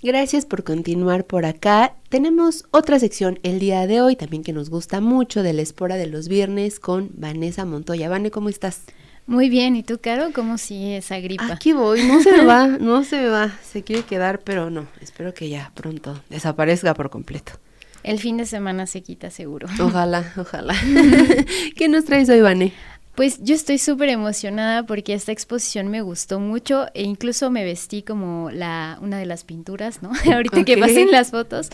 Gracias por continuar por acá. Tenemos otra sección el día de hoy, también que nos gusta mucho, de la Espora de los Viernes con Vanessa Montoya. Vane, ¿cómo estás? Muy bien, ¿y tú, Caro? ¿Cómo sigue esa gripa? Aquí voy, no se me va, no se me va. Se quiere quedar, pero no, espero que ya pronto desaparezca por completo. El fin de semana se quita seguro. Ojalá, ojalá. ¿Qué nos traes hoy, Vane? Pues yo estoy súper emocionada porque esta exposición me gustó mucho e incluso me vestí como una de las pinturas, ¿no? Ahorita que pasen las fotos.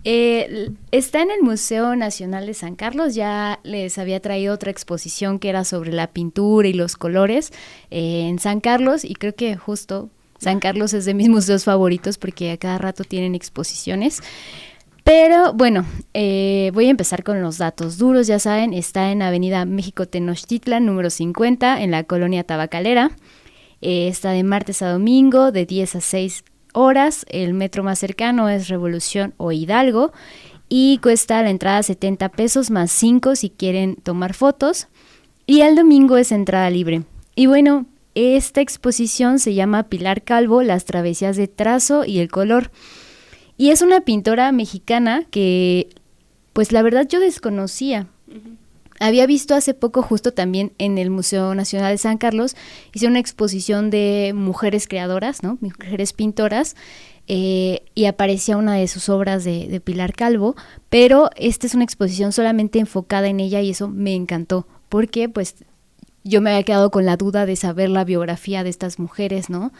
Está en el Museo Nacional de San Carlos, ya les había traído otra exposición que era sobre la pintura y los colores en San Carlos, y creo que justo San Carlos es de mis museos favoritos porque a cada rato tienen exposiciones. Pero bueno, voy a empezar con los datos duros. Ya saben, está en Avenida México Tenochtitlan, número 50, en la colonia tabacalera. Está de martes a domingo, de 10 a 6 horas. El metro más cercano es Revolución o Hidalgo. Y cuesta la entrada 70 pesos más 5 si quieren tomar fotos. Y el domingo es entrada libre. Y bueno, esta exposición se llama Pilar Calvo, las travesías de trazo y el color. Y es una pintora mexicana que, pues la verdad yo desconocía. Uh-huh. Había visto hace poco justo también en el Museo Nacional de San Carlos, hice una exposición de mujeres creadoras, ¿no? Mujeres pintoras, y aparecía una de sus obras de Pilar Calvo, pero esta es una exposición solamente enfocada en ella y eso me encantó, porque pues yo me había quedado con la duda de saber la biografía de estas mujeres, ¿no?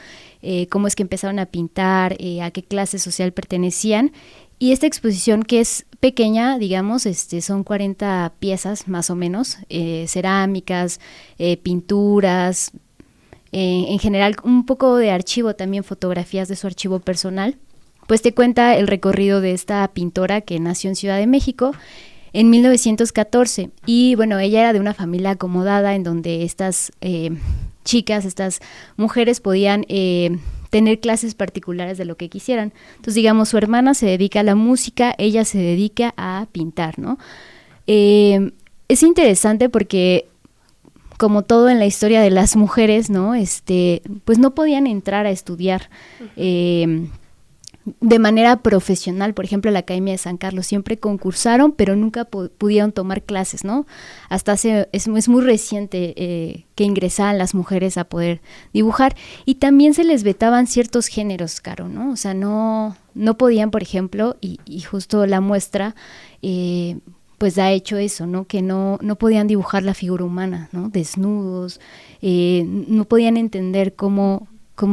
Cómo es que empezaron a pintar, a qué clase social pertenecían. Y esta exposición, que es pequeña, digamos, son 40 piezas más o menos, cerámicas, pinturas, en general un poco de archivo también, fotografías de su archivo personal. Pues te cuenta el recorrido de esta pintora que nació en Ciudad de México en 1914, y bueno, ella era de una familia acomodada en donde estas chicas, estas mujeres podían tener clases particulares de lo que quisieran. Entonces, digamos, su hermana se dedica a la música, ella se dedica a pintar, ¿no? Es interesante porque, como todo en la historia de las mujeres, ¿no? Pues no podían entrar a estudiar de manera profesional. Por ejemplo, la Academia de San Carlos siempre concursaron, pero nunca pudieron tomar clases, ¿no? Hasta es muy reciente que ingresaban las mujeres a poder dibujar, y también se les vetaban ciertos géneros, Caro, ¿no? O sea, no podían, por ejemplo, y justo la muestra pues da hecho eso, ¿no? Que no podían dibujar la figura humana, ¿no? Desnudos, no podían entender cómo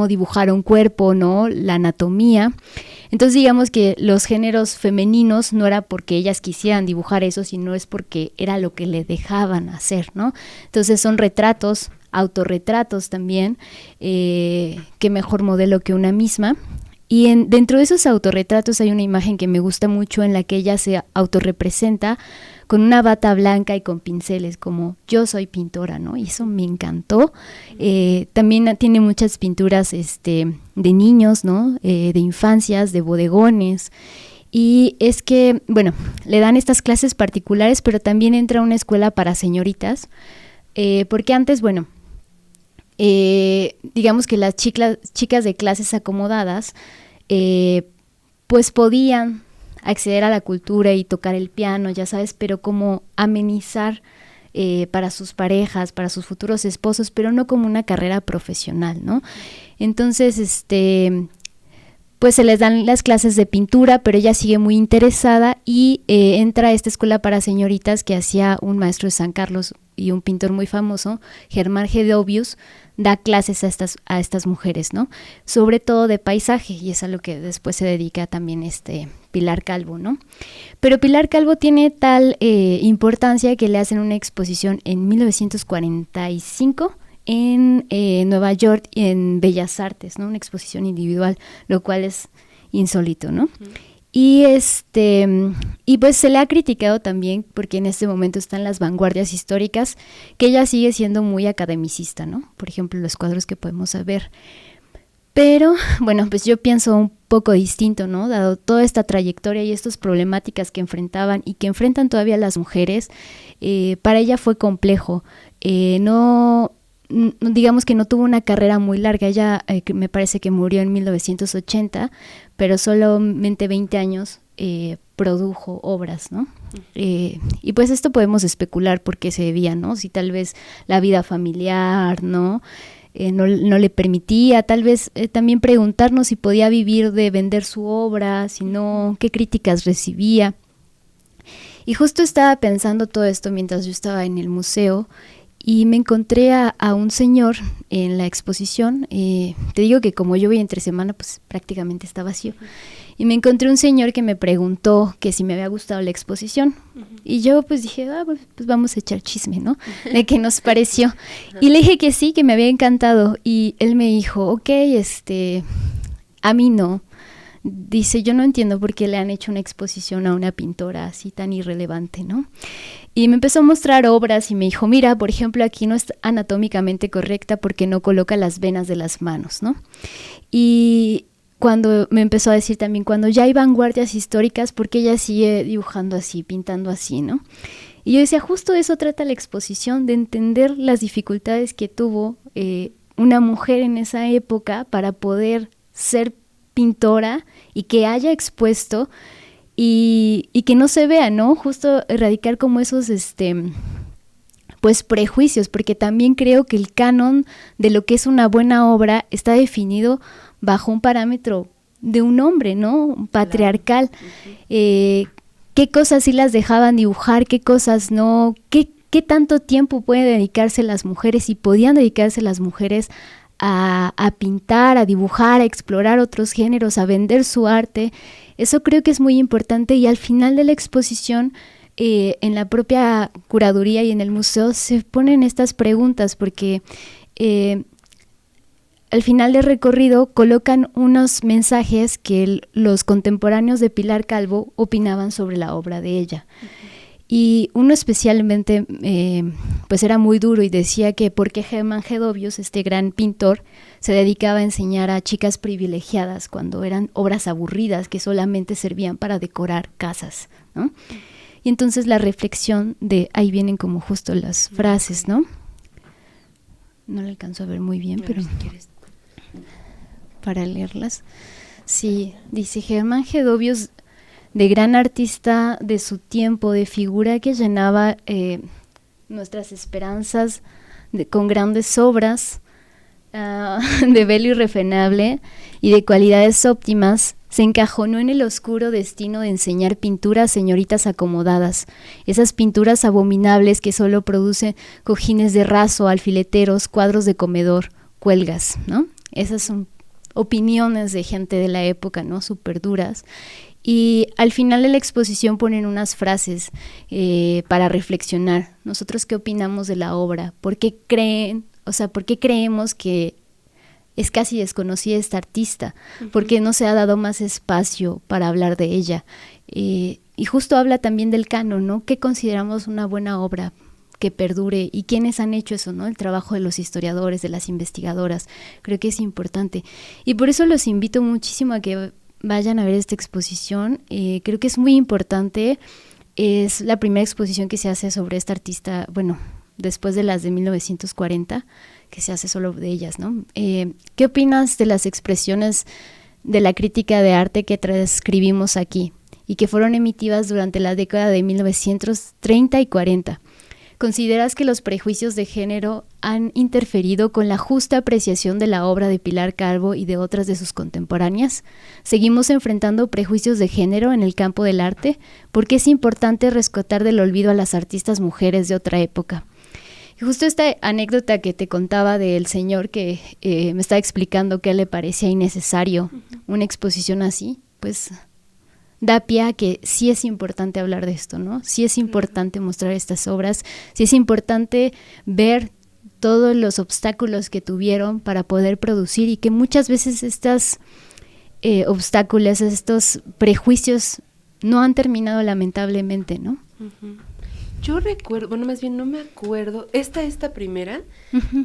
dibujar un cuerpo, ¿no? La anatomía. Entonces, digamos que los géneros femeninos no era porque ellas quisieran dibujar eso, sino es porque era lo que le dejaban hacer, ¿no? Entonces son retratos, autorretratos también, qué mejor modelo que una misma. Y dentro de esos autorretratos hay una imagen que me gusta mucho en la que ella se autorrepresenta con una bata blanca y con pinceles, como yo soy pintora, ¿no? Y eso me encantó. También tiene muchas pinturas de niños, ¿no? De infancias, de bodegones. Y es que, bueno, le dan estas clases particulares, pero también entra a una escuela para señoritas, porque antes, bueno, digamos que las chicas de clases acomodadas, pues podían acceder a la cultura y tocar el piano, ya sabes, pero como amenizar para sus parejas, para sus futuros esposos, pero no como una carrera profesional, ¿no? Entonces, pues se les dan las clases de pintura, pero ella sigue muy interesada y entra a esta escuela para señoritas que hacía un maestro de San Carlos y un pintor muy famoso, Germán Gedovius, da clases a estas mujeres, ¿no? Sobre todo de paisaje, y es a lo que después se dedica también Pilar Calvo, ¿no? Pero Pilar Calvo tiene tal importancia que le hacen una exposición en 1945 en Nueva York, en Bellas Artes, ¿no? Una exposición individual, lo cual es insólito, ¿no? Uh-huh. Y pues se le ha criticado también porque en este momento están las vanguardias históricas, que ella sigue siendo muy academicista, ¿no? Por ejemplo, los cuadros que podemos ver. Pero, bueno, pues yo pienso un poco distinto, ¿no? Dado toda esta trayectoria y estas problemáticas que enfrentaban y que enfrentan todavía las mujeres, para ella fue complejo. No digamos que no tuvo una carrera muy larga. Ella me parece que murió en 1980, pero solamente 20 años produjo obras, ¿no? Y pues esto podemos especular por qué se debía, ¿no? Si tal vez la vida familiar, ¿no? No le permitía, tal vez también preguntarnos si podía vivir de vender su obra, si no, qué críticas recibía. Y justo estaba pensando todo esto mientras yo estaba en el museo y me encontré a un señor en la exposición. Te digo que como yo voy entre semana, pues prácticamente está vacío. Y me encontré un señor que me preguntó que si me había gustado la exposición. Y yo pues dije, pues vamos a echar chisme, ¿no? De qué nos pareció. Y le dije que sí, que me había encantado. Y él me dijo, ok, a mí no. Dice, yo no entiendo por qué le han hecho una exposición a una pintora así tan irrelevante, ¿no? Y me empezó a mostrar obras y me dijo, mira, por ejemplo, aquí no es anatómicamente correcta porque no coloca las venas de las manos, ¿no? Y cuando me empezó a decir también, cuando ya hay vanguardias históricas, ¿por qué ella sigue dibujando así, pintando así, ¿no? Y yo decía, justo de eso trata la exposición, de entender las dificultades que tuvo una mujer en esa época para poder ser pintora y que haya expuesto y que no se vea, ¿no? Justo erradicar como esos pues prejuicios, porque también creo que el canon de lo que es una buena obra está definido bajo un parámetro de un hombre, ¿no? Patriarcal. ¿Qué cosas sí las dejaban dibujar, qué cosas no? ¿Qué tanto tiempo pueden dedicarse las mujeres y podían dedicarse las mujeres a pintar, a dibujar, a explorar otros géneros, a vender su arte? Eso creo que es muy importante y al final de la exposición, en la propia curaduría y en el museo se ponen estas preguntas porque al final del recorrido colocan unos mensajes que los contemporáneos de Pilar Calvo opinaban sobre la obra de ella. Y uno especialmente pues era muy duro y decía que porque Germán Gedovius, este gran pintor, se dedicaba a enseñar a chicas privilegiadas cuando eran obras aburridas que solamente servían para decorar casas, ¿no? Y entonces la reflexión de, ahí vienen como justo las frases, ¿no? No la alcanzo a ver muy bien, pero si quieres para leerlas. Sí, dice Germán Gedovius, de gran artista de su tiempo, de figura que llenaba nuestras esperanzas con grandes obras, de velo irrefrenable y de cualidades óptimas, se encajonó en el oscuro destino de enseñar pintura a señoritas acomodadas, esas pinturas abominables que solo producen cojines de raso, alfileteros, cuadros de comedor, cuelgas, ¿no? Esas son opiniones de gente de la época, ¿no? Súper duras. Y al final de la exposición ponen unas frases para reflexionar. ¿Nosotros qué opinamos de la obra? ¿Por qué creemos que es casi desconocida esta artista? ¿Por qué no se ha dado más espacio para hablar de ella? Y justo habla también del canon, ¿no? ¿Qué consideramos una buena obra que perdure? ¿Y quiénes han hecho eso, no? El trabajo de los historiadores, de las investigadoras. Creo que es importante. Y por eso los invito muchísimo a que vayan a ver esta exposición. Creo que es muy importante. Es la primera exposición que se hace sobre esta artista, bueno, después de las de 1940, que se hace solo de ellas, ¿no? ¿Qué opinas de las expresiones de la crítica de arte que transcribimos aquí y que fueron emitidas durante la década de 1930 y 40? ¿Consideras que los prejuicios de género han interferido con la justa apreciación de la obra de Pilar Calvo y de otras de sus contemporáneas? ¿Seguimos enfrentando prejuicios de género en el campo del arte? ¿Por qué es importante rescatar del olvido a las artistas mujeres de otra época? Y justo esta anécdota que te contaba del señor que me estaba explicando que a él le parecía innecesario una exposición así, pues da pie a que sí es importante hablar de esto, ¿no? Sí es importante mostrar estas obras, sí es importante ver todos los obstáculos que tuvieron para poder producir y que muchas veces estos obstáculos, estos prejuicios no han terminado lamentablemente, ¿no? Yo recuerdo, bueno, más bien no me acuerdo, esta primera,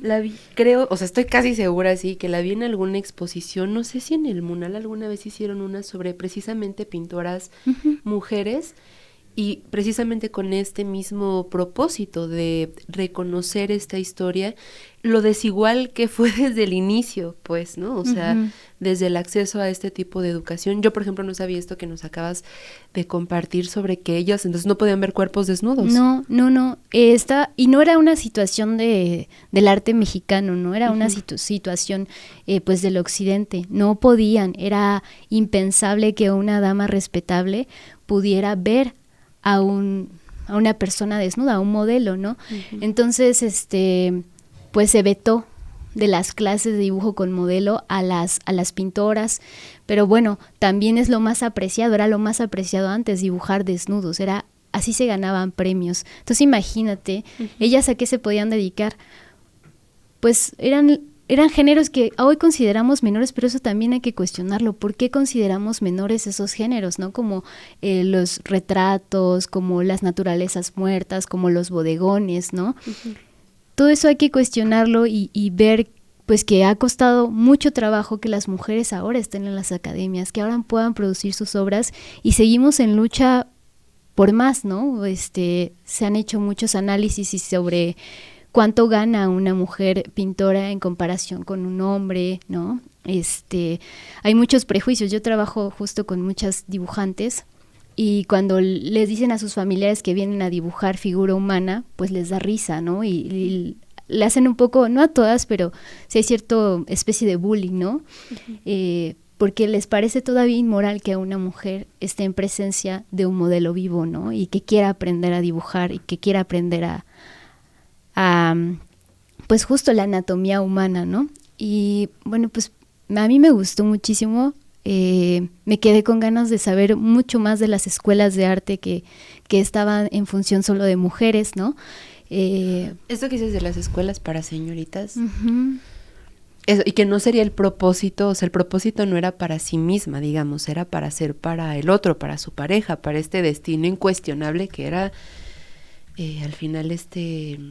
la vi, creo, o sea, estoy casi segura, sí, que la vi en alguna exposición, no sé si en el Munal alguna vez hicieron una sobre precisamente pintoras mujeres, Y precisamente con este mismo propósito de reconocer esta historia, lo desigual que fue desde el inicio, pues, ¿no? O sea, desde el acceso a este tipo de educación. Yo, por ejemplo, no sabía esto que nos acabas de compartir sobre que ellas entonces no podían ver cuerpos desnudos. No. Y no era una situación del arte mexicano, no era una situación pues del occidente. No podían, era impensable que una dama respetable pudiera ver a una persona desnuda, a un modelo, ¿no? Entonces, pues se vetó de las clases de dibujo con modelo a las pintoras, pero bueno, también es lo más apreciado, era lo más apreciado antes, dibujar desnudos, así se ganaban premios. Entonces imagínate, ellas a qué se podían dedicar, pues eran géneros que hoy consideramos menores, pero eso también hay que cuestionarlo. ¿Por qué consideramos menores esos géneros, no? Como los retratos, como las naturalezas muertas, como los bodegones, ¿no? Todo eso hay que cuestionarlo y ver pues que ha costado mucho trabajo que las mujeres ahora estén en las academias, que ahora puedan producir sus obras, y seguimos en lucha por más, ¿no? Se han hecho muchos análisis sobre cuánto gana una mujer pintora en comparación con un hombre, ¿no? Hay muchos prejuicios. Yo trabajo justo con muchas dibujantes y cuando les dicen a sus familiares que vienen a dibujar figura humana, pues les da risa, ¿no? Y le hacen un poco, no a todas, pero sí hay cierta especie de bullying, ¿no? Porque les parece todavía inmoral que una mujer esté en presencia de un modelo vivo, ¿no? Y que quiera aprender a dibujar y que quiera aprender a pues justo la anatomía humana, ¿no? Y bueno, pues a mí me gustó muchísimo, me quedé con ganas de saber mucho más de las escuelas de arte que estaban en función solo de mujeres, ¿no? Esto que dices de las escuelas para señoritas, eso, y que no sería el propósito, o sea, el propósito no era para sí misma, digamos, era para ser para el otro, para su pareja, para este destino incuestionable que era al final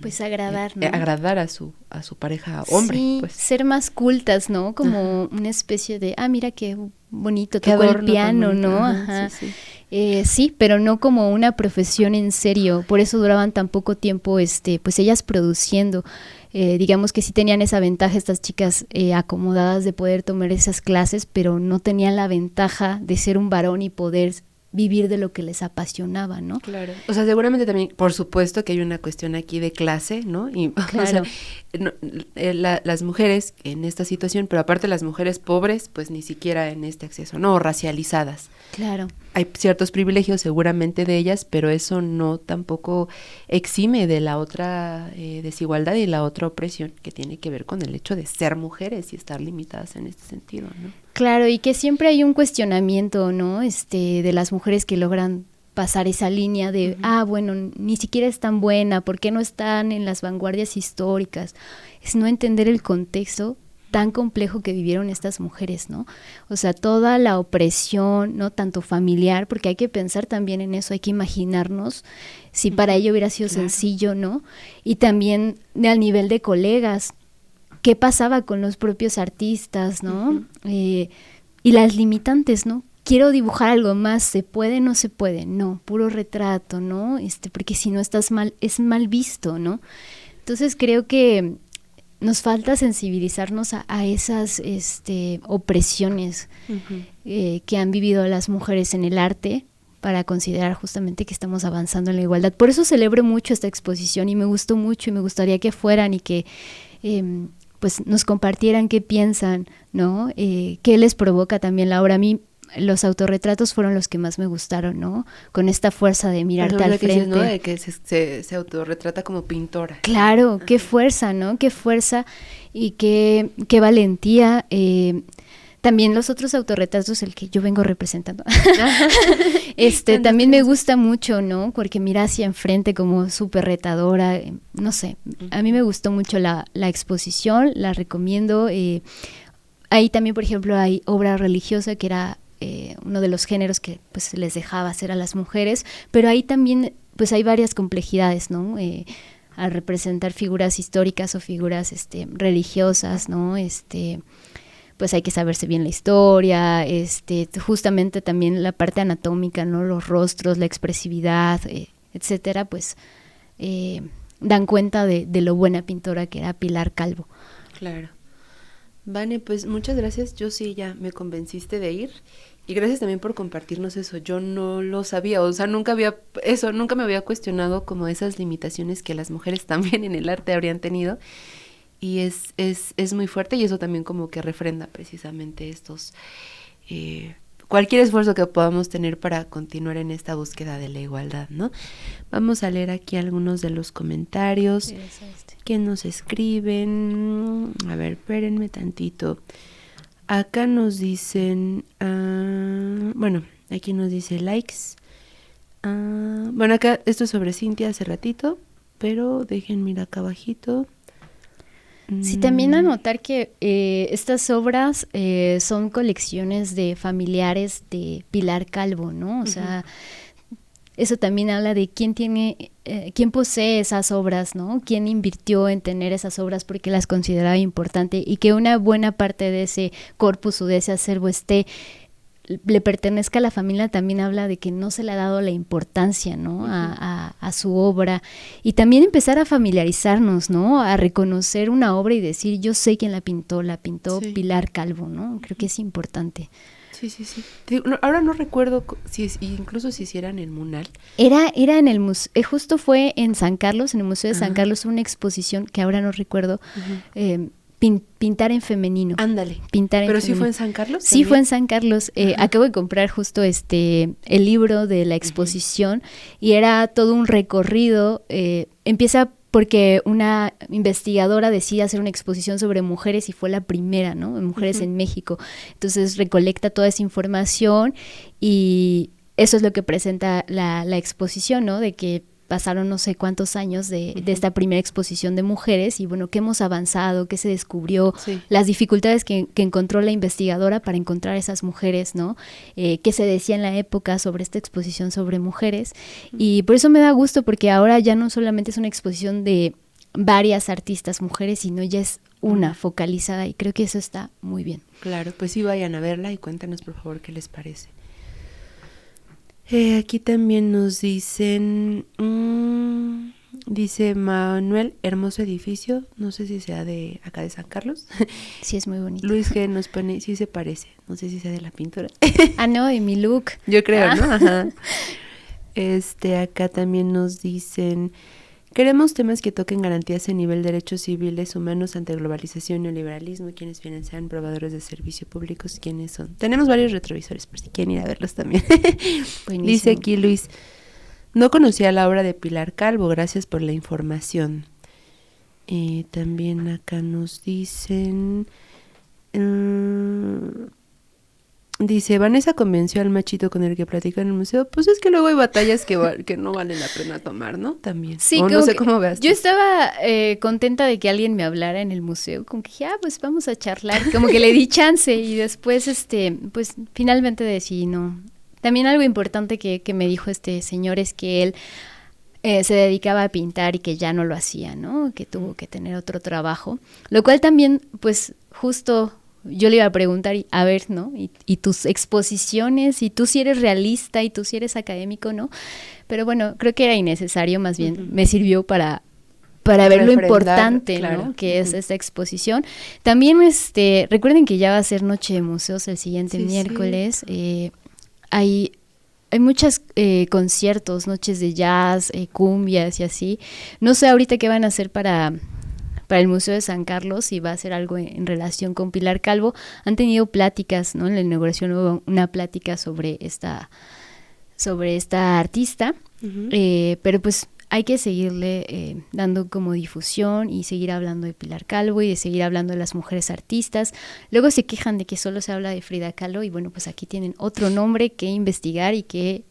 pues agradar, ¿no? Agradar a su pareja hombre, sí, pues ser más cultas, ¿no? Como una especie de mira qué bonito tocó el piano, ¿no? Sí, pero no como una profesión en serio. Por eso duraban tan poco tiempo pues ellas produciendo. Digamos que sí tenían esa ventaja estas chicas acomodadas de poder tomar esas clases, pero no tenían la ventaja de ser un varón y poder vivir de lo que les apasionaba, ¿no? Claro. O sea, seguramente también, por supuesto que hay una cuestión aquí de clase, ¿no? Y, claro. O sea, las mujeres en esta situación, pero aparte las mujeres pobres, pues ni siquiera en este acceso, ¿no? O racializadas. Claro. Hay ciertos privilegios seguramente de ellas, pero eso no tampoco exime de la otra desigualdad y la otra opresión que tiene que ver con el hecho de ser mujeres y estar limitadas en este sentido, ¿no? Claro, y que siempre hay un cuestionamiento, ¿no? De las mujeres que logran pasar esa línea de, bueno, ni siquiera es tan buena, ¿por qué no están en las vanguardias históricas? Es no entender el contexto tan complejo que vivieron estas mujeres, ¿no? O sea, toda la opresión, ¿no? Tanto familiar, porque hay que pensar también en eso, hay que imaginarnos si para ello hubiera sido sencillo, ¿no? Y también al nivel de colegas, qué pasaba con los propios artistas, ¿no? Y las limitantes, ¿no? Quiero dibujar algo más, ¿se puede? No se puede, no, puro retrato, ¿no? Porque si no estás mal, es mal visto, ¿no? Entonces creo que nos falta sensibilizarnos a esas opresiones que han vivido las mujeres en el arte para considerar justamente que estamos avanzando en la igualdad. Por eso celebro mucho esta exposición y me gustó mucho y me gustaría que fueran y que pues nos compartieran qué piensan, ¿no? Qué les provoca también la obra. A mí los autorretratos fueron los que más me gustaron, ¿no? Con esta fuerza de mirarte al frente. ¿No? De que se autorretrata como pintora. Claro, qué fuerza, ¿no? Qué fuerza y qué valentía. También los otros autorretratos, el que yo vengo representando, también me gusta mucho, ¿no? Porque mira hacia enfrente como súper retadora, no sé, a mí me gustó mucho la exposición, la recomiendo. Ahí también, por ejemplo, hay obra religiosa que era uno de los géneros que pues les dejaba hacer a las mujeres, pero ahí también pues hay varias complejidades, ¿no? Al representar figuras históricas o figuras religiosas, ¿no? pues hay que saberse bien la historia, justamente también la parte anatómica, ¿no? Los rostros, la expresividad, etcétera, pues dan cuenta de lo buena pintora que era Pilar Calvo. Claro. Vane, pues muchas gracias, yo sí ya me convenciste de ir, y gracias también por compartirnos eso, yo no lo sabía, o sea, nunca me había cuestionado como esas limitaciones que las mujeres también en el arte habrían tenido, y es muy fuerte, y eso también como que refrenda precisamente estos, cualquier esfuerzo que podamos tener para continuar en esta búsqueda de la igualdad, ¿no? Vamos a leer aquí algunos de los comentarios que nos escriben. A ver, espérenme tantito. Acá nos dicen, bueno, aquí nos dice likes. Bueno, acá esto es sobre Cintia hace ratito, pero déjenme ir acá abajito. Sí, también anotar que estas obras son colecciones de familiares de Pilar Calvo, ¿no? O sea, eso también habla de quién posee esas obras, ¿no? Quién invirtió en tener esas obras porque las consideraba importante, y que una buena parte de ese corpus o de ese acervo le pertenezca a la familia, también habla de que no se le ha dado la importancia, ¿no? a su obra, y también empezar a familiarizarnos, ¿no? A reconocer una obra y decir, yo sé quién la pintó sí. Pilar Calvo, ¿no? Creo que es importante. Sí. Ahora no recuerdo incluso si hiciera en el Munal. Era en el museo, justo fue en San Carlos, en el Museo de San Carlos, una exposición que ahora no recuerdo, pintar en femenino. Ándale. ¿Pero sí fue en San Carlos? Sí, fue en San Carlos. Acabo de comprar justo el libro de la exposición, y era todo un recorrido. Empieza porque una investigadora decide hacer una exposición sobre mujeres, y fue la primera, ¿no? Mujeres en México. Entonces recolecta toda esa información, y eso es lo que presenta la exposición, ¿no? De que pasaron no sé cuántos años de esta primera exposición de mujeres, y bueno, qué hemos avanzado, qué se descubrió, las dificultades que encontró la investigadora para encontrar esas mujeres, ¿no? Qué se decía en la época sobre esta exposición sobre mujeres, y por eso me da gusto, porque ahora ya no solamente es una exposición de varias artistas mujeres, sino ya es una focalizada, y creo que eso está muy bien. Claro, pues sí, vayan a verla y cuéntanos por favor qué les parece. Aquí también nos dicen, dice Manuel, hermoso edificio, no sé si sea de acá de San Carlos. Sí, es muy bonito. Luis G nos pone, sí se parece, no sé si sea de la pintura. No, de mi look. Yo creo, ¿no? Ajá. Acá también nos dicen, queremos temas que toquen garantías en nivel de derechos civiles humanos ante globalización y neoliberalismo. Quienes financian proveedores de servicios públicos, ¿quiénes son? Tenemos varios retrovisores por si quieren ir a verlos también. Dice aquí Luis, no conocía la obra de Pilar Calvo, gracias por la información. También acá nos dicen, dice, Vanessa convenció al machito con el que platica en el museo. Pues es que luego hay batallas que no vale la pena tomar, ¿no? También. Sí, o no sé cómo veas. Yo estaba contenta de que alguien me hablara en el museo, como que dije, pues vamos a charlar, como que le di chance, y después, pues finalmente decidí no. También algo importante que me dijo este señor es que él se dedicaba a pintar y que ya no lo hacía, ¿no? Que tuvo que tener otro trabajo, lo cual también, pues justo yo le iba a preguntar, a ver, ¿no? Y tus exposiciones, y tú si eres realista, y tú si eres académico, ¿no? Pero bueno, creo que era innecesario, más bien me sirvió para ver lo importante, claro, ¿no? Que es esta exposición. También recuerden que ya va a ser Noche de Museos el siguiente miércoles. Sí. Hay muchos conciertos, noches de jazz, cumbias y así. No sé ahorita qué van a hacer para el Museo de San Carlos, si va a hacer algo en relación con Pilar Calvo. Han tenido pláticas, ¿no? En la inauguración hubo una plática sobre esta artista, pero pues hay que seguirle dando como difusión, y seguir hablando de Pilar Calvo, y de seguir hablando de las mujeres artistas. Luego se quejan de que solo se habla de Frida Kahlo, y bueno, pues aquí tienen otro nombre que investigar y que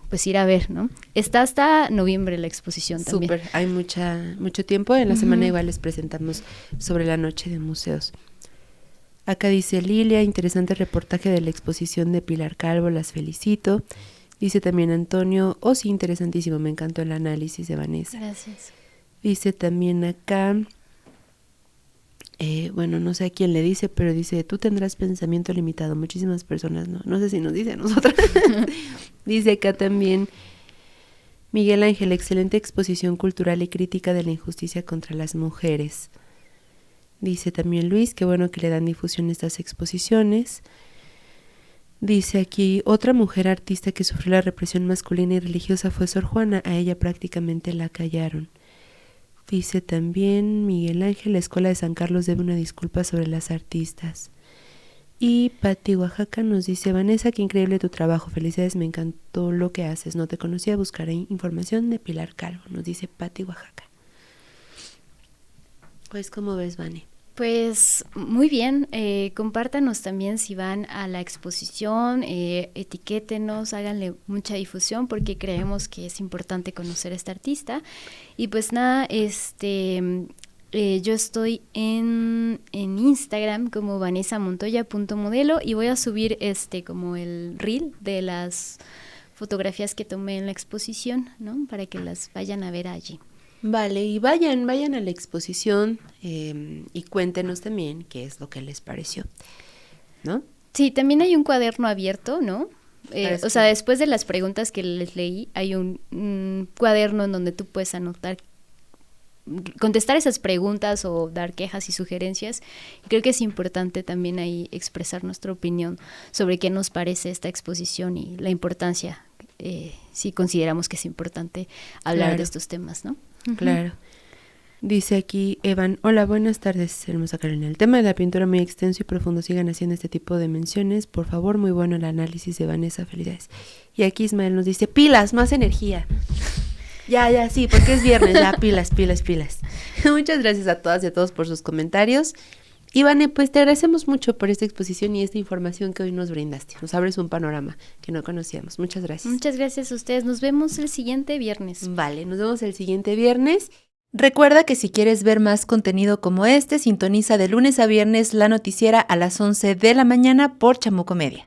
pues ir a ver, ¿no? Está hasta noviembre la exposición también. Súper, hay mucho tiempo. En la semana igual les presentamos sobre la Noche de Museos. Acá dice Lilia, interesante reportaje de la exposición de Pilar Calvo, las felicito. Dice también Antonio, sí, interesantísimo, me encantó el análisis de Vanessa. Gracias. Dice también acá, bueno, no sé a quién le dice, pero dice, tú tendrás pensamiento limitado. Muchísimas personas no sé si nos dice a nosotras. Dice acá también Miguel Ángel, excelente exposición cultural y crítica de la injusticia contra las mujeres. Dice también Luis, qué bueno que le dan difusión a estas exposiciones. Dice aquí, otra mujer artista que sufrió la represión masculina y religiosa fue Sor Juana, a ella prácticamente la callaron. Dice también Miguel Ángel, la Escuela de San Carlos debe una disculpa sobre las artistas. Y Pati Oaxaca nos dice, Vanessa, qué increíble tu trabajo, felicidades, me encantó lo que haces, no te conocía, buscaré información de Pilar Calvo, nos dice Pati Oaxaca. Pues, ¿cómo ves, Vane? Pues muy bien, compártanos también si van a la exposición, etiquétenos, háganle mucha difusión porque creemos que es importante conocer a esta artista. Y pues nada, yo estoy en Instagram como vanessamontoya.modelo y voy a subir como el reel de las fotografías que tomé en la exposición, ¿no? Para que las vayan a ver allí. Vale, y vayan a la exposición y cuéntenos también qué es lo que les pareció, ¿no? Sí, también hay un cuaderno abierto, ¿no? O sea, después de las preguntas que les leí, hay un cuaderno en donde tú puedes anotar, contestar esas preguntas o dar quejas y sugerencias. Creo que es importante también ahí expresar nuestra opinión sobre qué nos parece esta exposición y la importancia, si consideramos que es importante hablar de estos temas, ¿no? Claro. Dice aquí Evan, hola, buenas tardes, hermosa Carolina. El tema de la pintura muy extenso y profundo, sigan haciendo este tipo de menciones, por favor, muy bueno el análisis de Vanessa, felicidades. Y aquí Ismael nos dice, pilas, más energía. Ya, sí, porque es viernes, ya, pilas. Muchas gracias a todas y a todos por sus comentarios. Y Vane, pues te agradecemos mucho por esta exposición y esta información que hoy nos brindaste. Nos abres un panorama que no conocíamos. Muchas gracias. Muchas gracias a ustedes. Nos vemos el siguiente viernes. Vale, nos vemos el siguiente viernes. Recuerda que si quieres ver más contenido como este, sintoniza de lunes a viernes la noticiera a las 11 de la mañana por Chamuco Media.